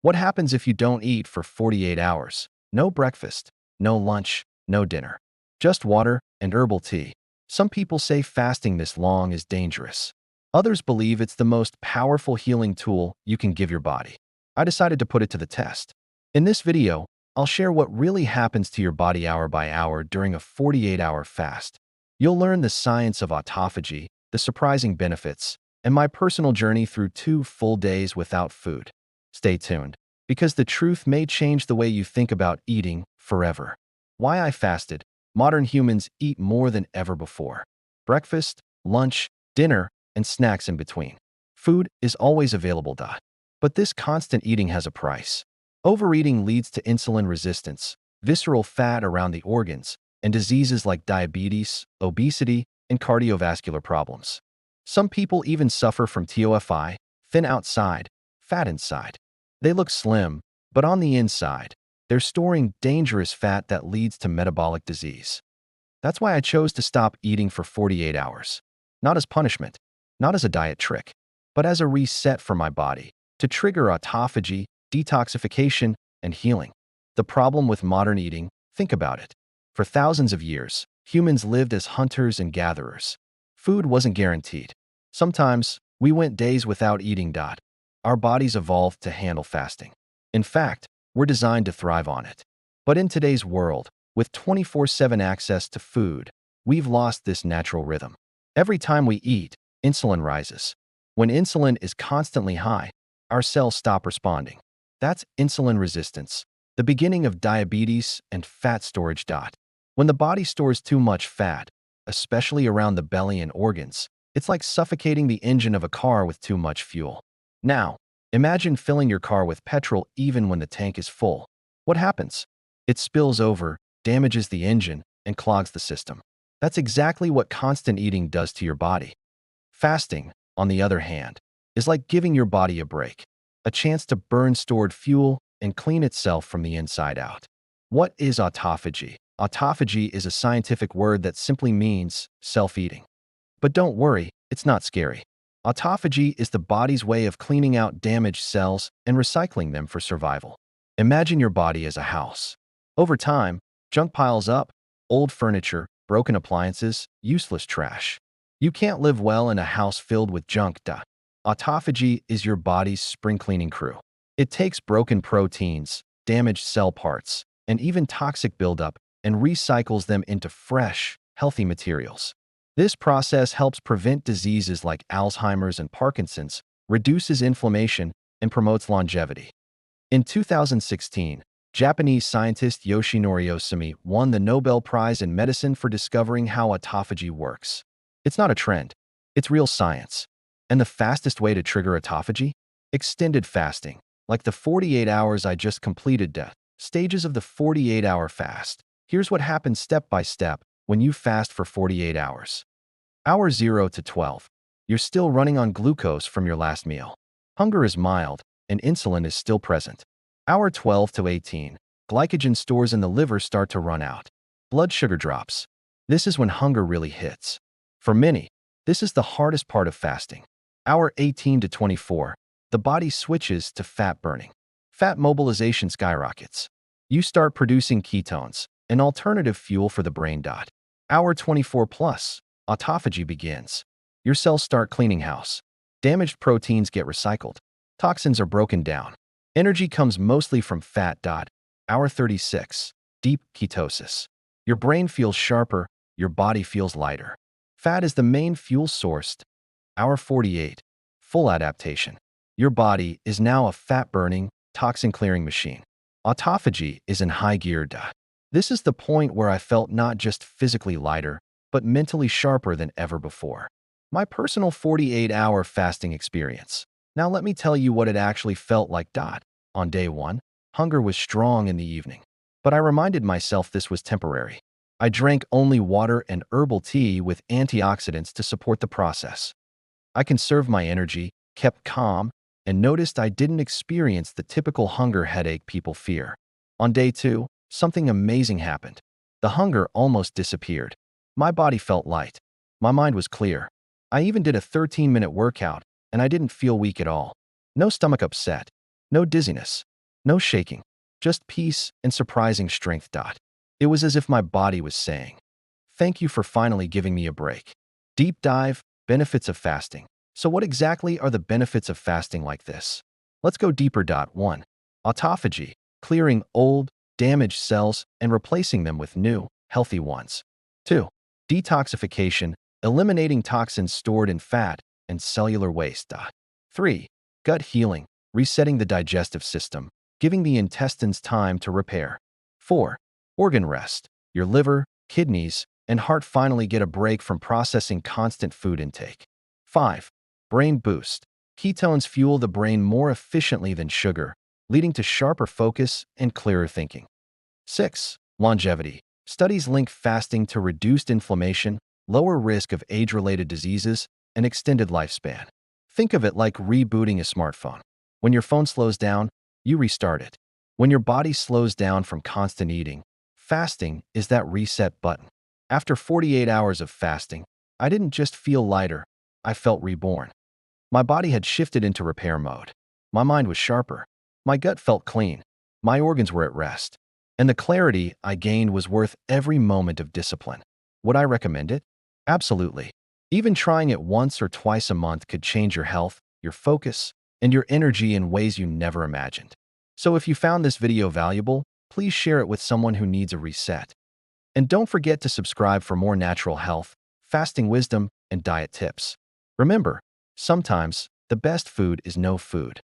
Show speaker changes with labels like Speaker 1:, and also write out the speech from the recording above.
Speaker 1: What happens if you don't eat for 48 hours? No breakfast, no lunch, no dinner. Just water and herbal tea. Some people say fasting this long is dangerous. Others believe it's the most powerful healing tool you can give your body. I decided to put it to the test. In this video, I'll share what really happens to your body hour by hour during a 48-hour fast. You'll learn the science of autophagy, the surprising benefits, and my personal journey through 2 full days without food. Stay tuned, because the truth may change the way you think about eating forever. Why I fasted. Modern humans eat more than ever before. Breakfast, lunch, dinner, and snacks in between. Food is always available. But this constant eating has a price. Overeating leads to insulin resistance, visceral fat around the organs, and diseases like diabetes, obesity, and cardiovascular problems. Some people even suffer from TOFI, thin outside, fat inside. They look slim, but on the inside, they're storing dangerous fat that leads to metabolic disease. That's why I chose to stop eating for 48 hours. Not as punishment, not as a diet trick, but as a reset for my body, to trigger autophagy, detoxification, and healing. The problem with modern eating, think about it. For thousands of years, humans lived as hunters and gatherers. Food wasn't guaranteed. Sometimes, we went days without eating. Our bodies evolved to handle fasting. In fact, we're designed to thrive on it. But in today's world, with 24/7 access to food, we've lost this natural rhythm. Every time we eat, insulin rises. When insulin is constantly high, our cells stop responding. That's insulin resistance, the beginning of diabetes and fat storage. When the body stores too much fat, especially around the belly and organs, it's like suffocating the engine of a car with too much fuel. Now, imagine filling your car with petrol even when the tank is full. What happens? It spills over, damages the engine, and clogs the system. That's exactly what constant eating does to your body. Fasting, on the other hand, is like giving your body a break, a chance to burn stored fuel and clean itself from the inside out. What is autophagy? Autophagy is a scientific word that simply means self-eating. But don't worry, it's not scary. Autophagy is the body's way of cleaning out damaged cells and recycling them for survival. Imagine your body as a house. Over time, junk piles up: old furniture, broken appliances, useless trash. You can't live well in a house filled with junk. Autophagy is your body's spring cleaning crew. It takes broken proteins, damaged cell parts, and even toxic buildup and recycles them into fresh, healthy materials. This process helps prevent diseases like Alzheimer's and Parkinson's, reduces inflammation, and promotes longevity. In 2016, Japanese scientist Yoshinori Ohsumi won the Nobel Prize in Medicine for discovering how autophagy works. It's not a trend, it's real science. And the fastest way to trigger autophagy? Extended fasting, like the 48 hours I just completed. Stages of the 48-hour fast. Here's what happens step by step when you fast for 48 hours. Hour 0 to 12. You're still running on glucose from your last meal. Hunger is mild, and insulin is still present. Hour 12 to 18. Glycogen stores in the liver start to run out. Blood sugar drops. This is when hunger really hits. For many, this is the hardest part of fasting. Hour 18 to 24. The body switches to fat burning. Fat mobilization skyrockets. You start producing ketones, an alternative fuel for the brain. Hour 24 plus. Autophagy begins. Your cells start cleaning house. Damaged proteins get recycled. Toxins are broken down. Energy comes mostly from fat. Hour 36. Deep ketosis. Your brain feels sharper, your body feels lighter. Fat is the main fuel source. Hour 48. Full adaptation. Your body is now a fat-burning, toxin-clearing machine. Autophagy is in high gear. This is the point where I felt not just physically lighter, but mentally sharper than ever before. My personal 48-hour fasting experience. Now let me tell you what it actually felt like. On day 1, hunger was strong in the evening, but I reminded myself this was temporary. I drank only water and herbal tea with antioxidants to support the process. I conserved my energy, kept calm, and noticed I didn't experience the typical hunger headache people fear. On day 2, something amazing happened. The hunger almost disappeared. My body felt light. My mind was clear. I even did a 13-minute workout, and I didn't feel weak at all. No stomach upset. No dizziness. No shaking, just peace and surprising strength. It was as if my body was saying, "Thank you for finally giving me a break." Deep dive, benefits of fasting. So what exactly are the benefits of fasting like this? Let's go deeper. 1. Autophagy, clearing old, damaged cells and replacing them with new, healthy ones. 2. Detoxification, eliminating toxins stored in fat and cellular waste. 3. Gut healing, resetting the digestive system, giving the intestines time to repair. 4. Organ rest, your liver, kidneys, and heart finally get a break from processing constant food intake. 5. Brain boost, ketones fuel the brain more efficiently than sugar, leading to sharper focus and clearer thinking. 6. Longevity, studies link fasting to reduced inflammation, lower risk of age-related diseases, and extended lifespan. Think of it like rebooting a smartphone. When your phone slows down, you restart it. When your body slows down from constant eating, fasting is that reset button. After 48 hours of fasting, I didn't just feel lighter, I felt reborn. My body had shifted into repair mode. My mind was sharper. My gut felt clean. My organs were at rest. And the clarity I gained was worth every moment of discipline. Would I recommend it? Absolutely. Even trying it once or twice a month could change your health, your focus, and your energy in ways you never imagined. So if you found this video valuable, please share it with someone who needs a reset. And don't forget to subscribe for more natural health, fasting wisdom, and diet tips. Remember, sometimes the best food is no food.